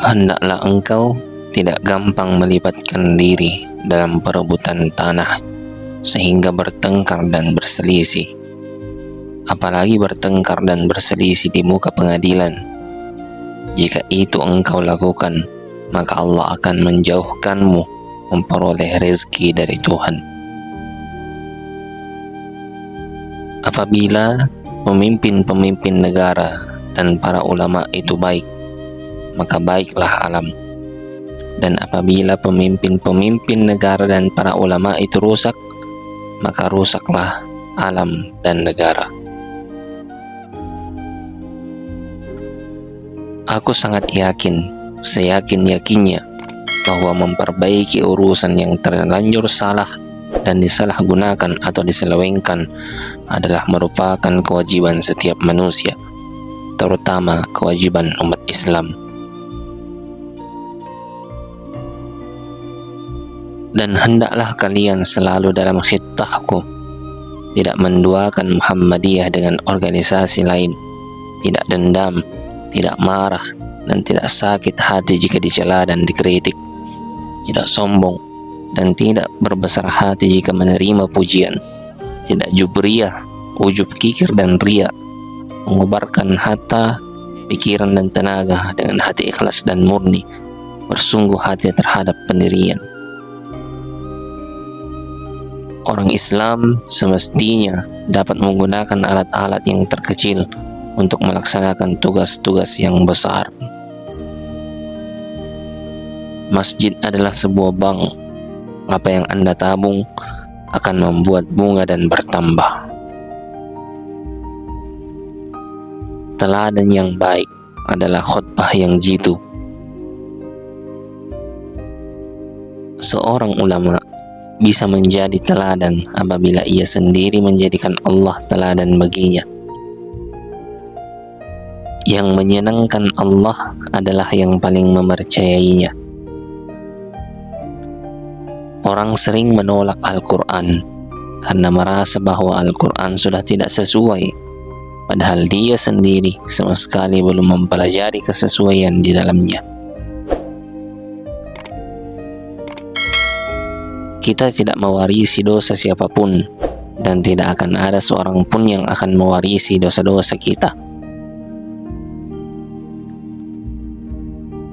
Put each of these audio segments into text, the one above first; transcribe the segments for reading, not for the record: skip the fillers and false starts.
Hendaklah engkau tidak gampang melibatkan diri dalam perebutan tanah sehingga bertengkar dan berselisih, apalagi bertengkar dan berselisih di muka pengadilan. Jika itu engkau lakukan, maka Allah akan menjauhkanmu memperoleh rezeki dari Tuhan. Apabila pemimpin-pemimpin negara dan para ulama itu baik, maka baiklah alam. Dan apabila pemimpin-pemimpin negara dan para ulama itu rusak, maka rusaklah alam dan negara. Aku sangat yakin, seyakin-yakinnya, bahwa memperbaiki urusan yang terlanjur salah dan disalahgunakan atau diselewengkan adalah merupakan kewajiban setiap manusia, terutama kewajiban umat Islam. Dan hendaklah kalian selalu dalam khitahku tidak menduakan Muhammadiyah dengan organisasi lain, tidak dendam, tidak marah, dan tidak sakit hati jika dicela dan dikritik, tidak sombong, dan tidak berbesar hati jika menerima pujian, tidak jubriyah, ujub, kikir, dan riya, mengobarkan harta, pikiran, dan tenaga dengan hati ikhlas dan murni, bersungguh hati terhadap pendirian. Orang Islam semestinya dapat menggunakan alat-alat yang terkecil untuk melaksanakan tugas-tugas yang besar. Masjid adalah sebuah bank. Apa yang Anda tabung akan membuat bunga dan bertambah. Teladan yang baik adalah khutbah yang jitu. Seorang ulama bisa menjadi teladan apabila ia sendiri menjadikan Allah teladan baginya. Yang menyenangkan Allah adalah yang paling mempercayainya. Orang sering menolak Al-Quran karena merasa bahwa Al-Quran sudah tidak sesuai, padahal dia sendiri sama sekali belum mempelajari kesesuaian di dalamnya. Kita tidak mewarisi dosa siapapun, dan tidak akan ada seorang pun yang akan mewarisi dosa-dosa kita.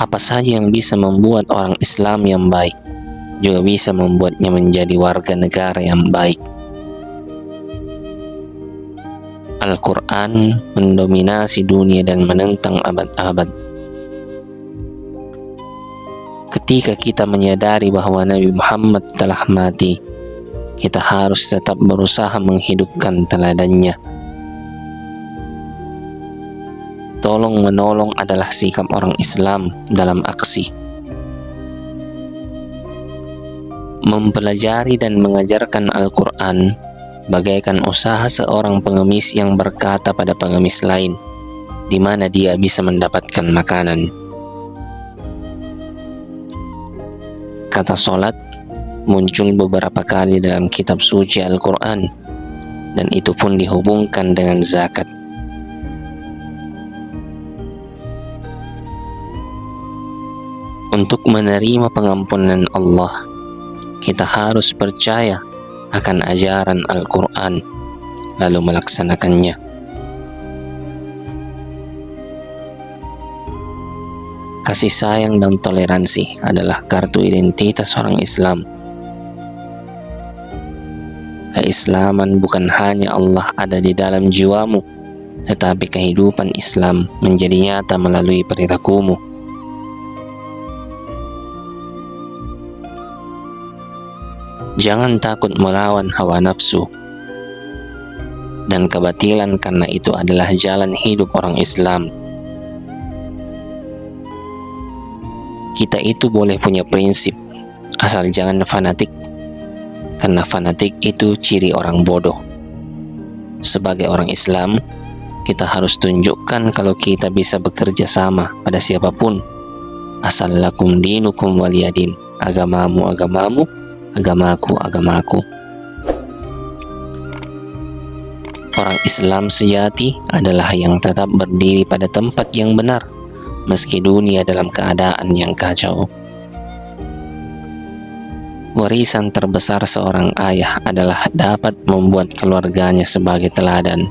Apa saja yang bisa membuat orang Islam yang baik, juga bisa membuatnya menjadi warga negara yang baik. Al-Quran mendominasi dunia dan menentang abad-abad. Ketika kita menyadari bahwa Nabi Muhammad telah mati, kita harus tetap berusaha menghidupkan teladannya. Tolong menolong adalah sikap orang Islam dalam aksi. Mempelajari dan mengajarkan Al-Quran bagaikan usaha seorang pengemis yang berkata pada pengemis lain, di mana dia bisa mendapatkan makanan. Kata solat muncul beberapa kali dalam kitab suci Al-Quran, dan itu pun dihubungkan dengan zakat. Untuk menerima pengampunan Allah, kita harus percaya akan ajaran Al-Quran, lalu melaksanakannya. Kasih sayang dan toleransi adalah kartu identitas orang Islam. Keislaman bukan hanya Allah ada di dalam jiwamu, tetapi kehidupan Islam menjadi nyata melalui perilakumu. Jangan takut melawan hawa nafsu dan kebatilan, karena itu adalah jalan hidup orang Islam. Kita itu boleh punya prinsip, asal jangan fanatik, karena fanatik itu ciri orang bodoh. Sebagai orang Islam, kita harus tunjukkan kalau kita bisa bekerja sama pada siapapun. Asal lakum dinukum waliyadin, agamamu agamamu, agamaku agamaku. Orang Islam sejati adalah yang tetap berdiri pada tempat yang benar, meski dunia dalam keadaan yang kacau. Warisan terbesar seorang ayah adalah dapat membuat keluarganya sebagai teladan.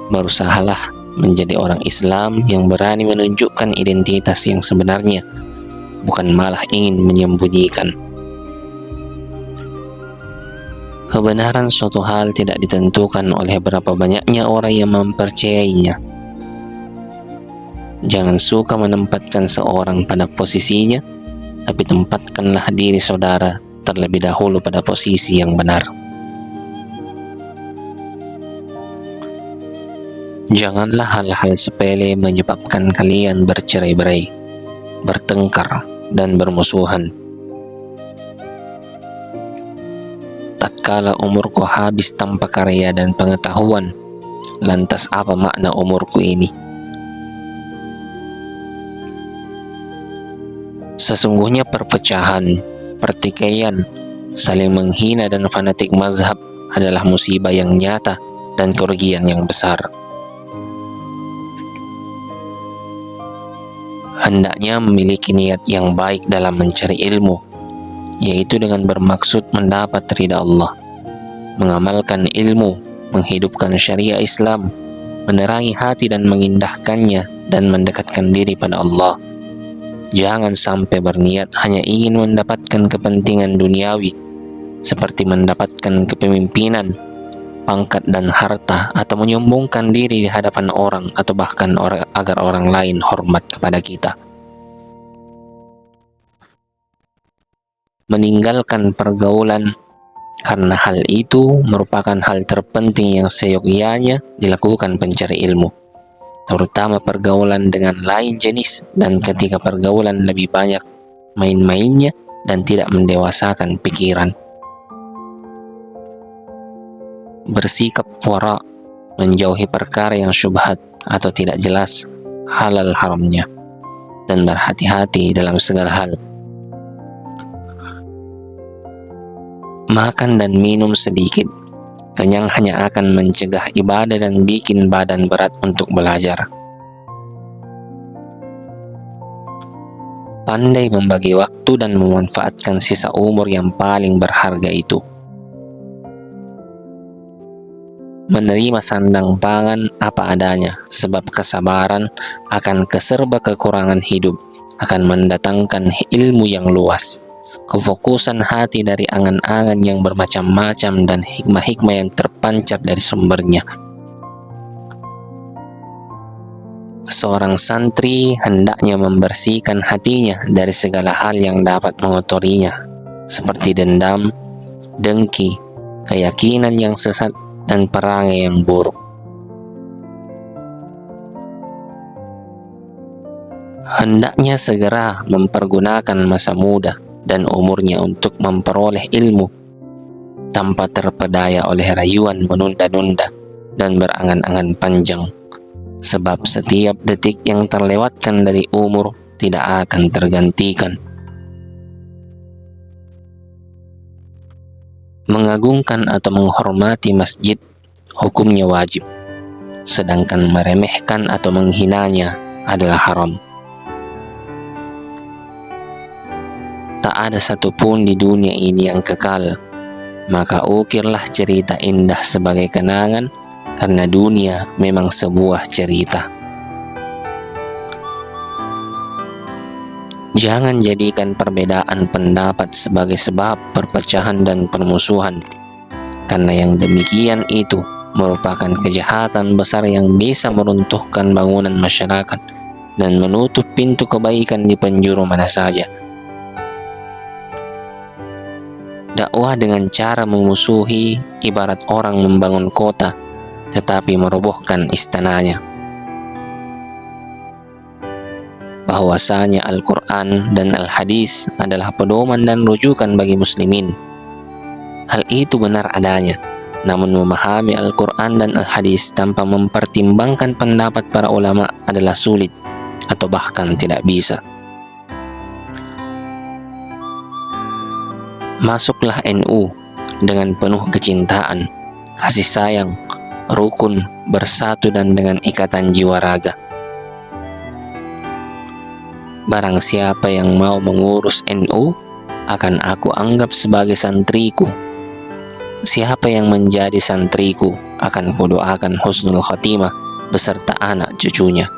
Berusahalah menjadi orang Islam yang berani menunjukkan identitas yang sebenarnya, bukan malah ingin menyembunyikan. Kebenaran suatu hal tidak ditentukan oleh berapa banyaknya orang yang mempercayainya. Jangan suka menempatkan seorang pada posisinya, tapi tempatkanlah diri saudara terlebih dahulu pada posisi yang benar. Janganlah hal-hal sepele menyebabkan kalian bercerai-berai, bertengkar, dan bermusuhan. Tatkala umurku habis tanpa karya dan pengetahuan, lantas apa makna umurku ini? Sesungguhnya perpecahan, pertikaian, saling menghina dan fanatik mazhab adalah musibah yang nyata dan kerugian yang besar. Hendaknya memiliki niat yang baik dalam mencari ilmu, yaitu dengan bermaksud mendapat ridha Allah, mengamalkan ilmu, menghidupkan syariah Islam, menerangi hati dan mengindahkannya, dan mendekatkan diri pada Allah. Jangan sampai berniat hanya ingin mendapatkan kepentingan duniawi, seperti mendapatkan kepemimpinan, pangkat dan harta, atau menyombongkan diri di hadapan orang, atau bahkan agar orang lain hormat kepada kita. Meninggalkan pergaulan karena hal itu merupakan hal terpenting yang seyogyanya dilakukan pencari ilmu, terutama pergaulan dengan lain jenis, dan ketika pergaulan lebih banyak main-mainnya dan tidak mendewasakan pikiran. Bersikap wara, menjauhi perkara yang syubhat atau tidak jelas halal haramnya, dan berhati-hati dalam segala hal. Makan dan minum sedikit, kenyang hanya akan mencegah ibadah dan bikin badan berat untuk belajar. Pandai membagi waktu dan memanfaatkan sisa umur yang paling berharga itu. Menerima sandang pangan apa adanya, sebab kesabaran akan keserba kekurangan hidup akan mendatangkan ilmu yang luas, kefokusan hati dari angan-angan yang bermacam-macam, dan hikmah-hikmah yang terpancar dari sumbernya. Seorang santri hendaknya membersihkan hatinya dari segala hal yang dapat mengotorinya, seperti dendam, dengki, keyakinan yang sesat, dan perangai yang buruk. Hendaknya segera mempergunakan masa muda dan umurnya untuk memperoleh ilmu, tanpa terpedaya oleh rayuan menunda-nunda dan berangan-angan panjang, sebab setiap detik yang terlewatkan dari umur tidak akan tergantikan. Mengagungkan atau menghormati masjid hukumnya wajib, sedangkan meremehkan atau menghinanya adalah haram. Tak ada satupun di dunia ini yang kekal, maka ukirlah cerita indah sebagai kenangan, karena dunia memang sebuah cerita. Jangan jadikan perbedaan pendapat sebagai sebab perpecahan dan permusuhan, karena yang demikian itu merupakan kejahatan besar yang bisa meruntuhkan bangunan masyarakat dan menutup pintu kebaikan di penjuru mana saja. Dakwah dengan cara memusuhi ibarat orang membangun kota tetapi merobohkan istananya. Bahwasanya Al-Quran dan Al-Hadis adalah pedoman dan rujukan bagi muslimin. Hal itu benar adanya, namun memahami Al-Quran dan Al-Hadis tanpa mempertimbangkan pendapat para ulama adalah sulit atau bahkan tidak bisa. Masuklah NU dengan penuh kecintaan, kasih sayang, rukun, bersatu dan dengan ikatan jiwa raga. Barang siapa yang mau mengurus NU, akan aku anggap sebagai santriku. Siapa yang menjadi santriku, akan kudoakan husnul khotimah beserta anak cucunya.